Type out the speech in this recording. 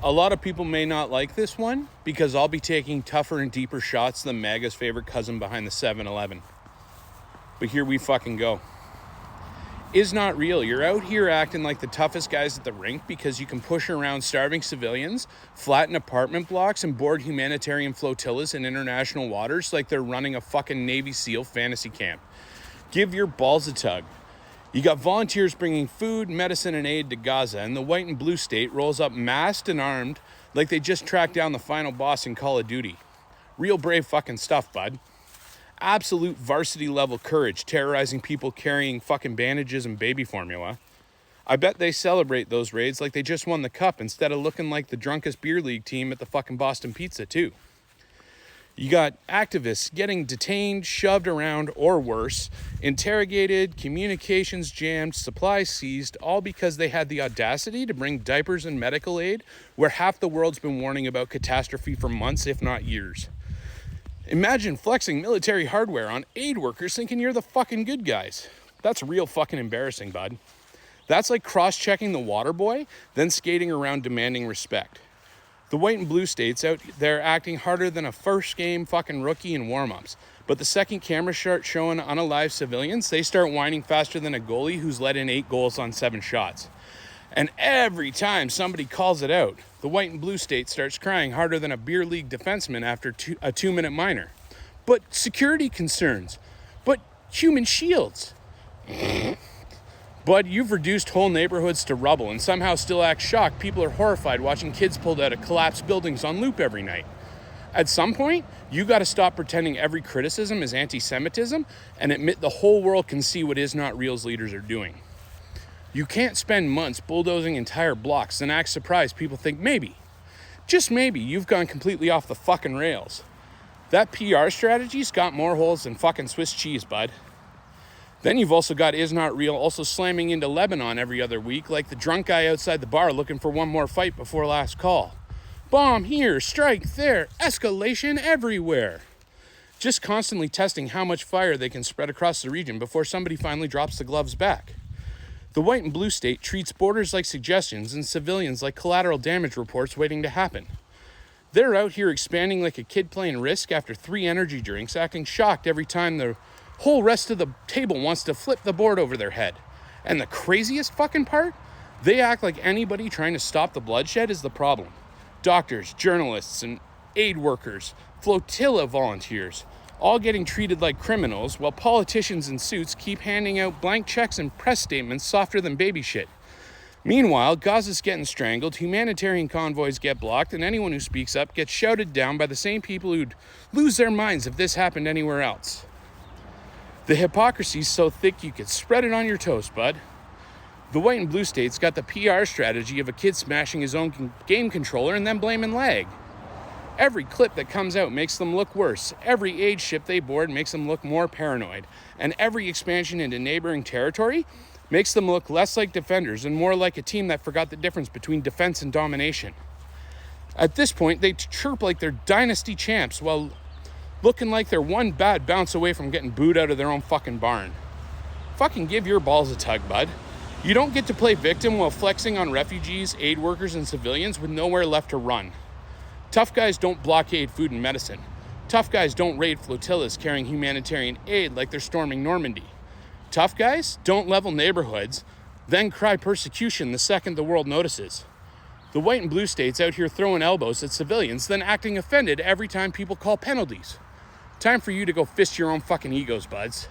A lot of people may not like this one because I'll be taking tougher and deeper shots than MAGA's favorite cousin behind the 7-Eleven. But here we fucking go. Is not real. You're out here acting like the toughest guys at the rink because you can push around starving civilians, flatten apartment blocks, and board humanitarian flotillas in international waters like they're running a fucking Navy SEAL fantasy camp. Give your balls a tug. You got volunteers bringing food, medicine, and aid to Gaza, and the white and blue state rolls up masked and armed like they just tracked down the final boss in Call of Duty. Real brave fucking stuff, bud. Absolute varsity level courage, terrorizing people carrying fucking bandages and baby formula. I bet they celebrate those raids like they just won the cup instead of looking like the drunkest beer league team at the fucking Boston Pizza, too. You got activists getting detained, shoved around, or worse, interrogated, communications jammed, supplies seized, all because they had the audacity to bring diapers and medical aid where half the world's been warning about catastrophe for months, if not years. Imagine flexing military hardware on aid workers thinking you're the fucking good guys. That's real fucking embarrassing, bud. That's like cross-checking the water boy, then skating around demanding respect. The white and blue states out there acting harder than a first game fucking rookie in warm-ups. But the second camera starts showing unalive civilians, they start whining faster than a goalie who's let in 8 goals on 7 shots. And every time somebody calls it out, the white and blue state starts crying harder than a beer league defenseman after a 2-minute minor. But security concerns. But human shields. But you've reduced whole neighborhoods to rubble and somehow still act shocked. People are horrified watching kids pulled out of collapsed buildings on loop every night. At some point, you got to stop pretending every criticism is anti-Semitism and admit the whole world can see what Is Not Real's leaders are doing. You can't spend months bulldozing entire blocks and act surprised people think maybe, just maybe, you've gone completely off the fucking rails. That PR strategy's got more holes than fucking Swiss cheese, bud. Then you've also got Is Not Real also slamming into Lebanon every other week like the drunk guy outside the bar looking for one more fight before last call. Bomb here, strike there, escalation everywhere. Just constantly testing how much fire they can spread across the region before somebody finally drops the gloves back. The white and blue state treats borders like suggestions and civilians like collateral damage reports waiting to happen. They're out here expanding like a kid playing Risk after 3 energy drinks, acting shocked every time the whole rest of the table wants to flip the board over their head. And the craziest fucking part? They act like anybody trying to stop the bloodshed is the problem. Doctors, journalists, and aid workers, flotilla volunteers, all getting treated like criminals while politicians in suits keep handing out blank checks and press statements softer than baby shit. Meanwhile, Gaza's getting strangled, humanitarian convoys get blocked, and anyone who speaks up gets shouted down by the same people who'd lose their minds if this happened anywhere else. The hypocrisy's so thick you could spread it on your toast, bud. The white and blue states got the PR strategy of a kid smashing his own game controller and then blaming lag. Every clip that comes out makes them look worse. Every aid ship they board makes them look more paranoid. And every expansion into neighboring territory makes them look less like defenders and more like a team that forgot the difference between defense and domination. At this point, they chirp like they're dynasty champs while looking like they're one bad bounce away from getting booed out of their own fucking barn. Fucking give your balls a tug, bud. You don't get to play victim while flexing on refugees, aid workers, and civilians with nowhere left to run. Tough guys don't blockade food and medicine. Tough guys don't raid flotillas carrying humanitarian aid like they're storming Normandy. Tough guys don't level neighborhoods, then cry persecution the second the world notices. The white and blue states out here throwing elbows at civilians, then acting offended every time people call penalties. Time for you to go fist your own fucking egos, buds.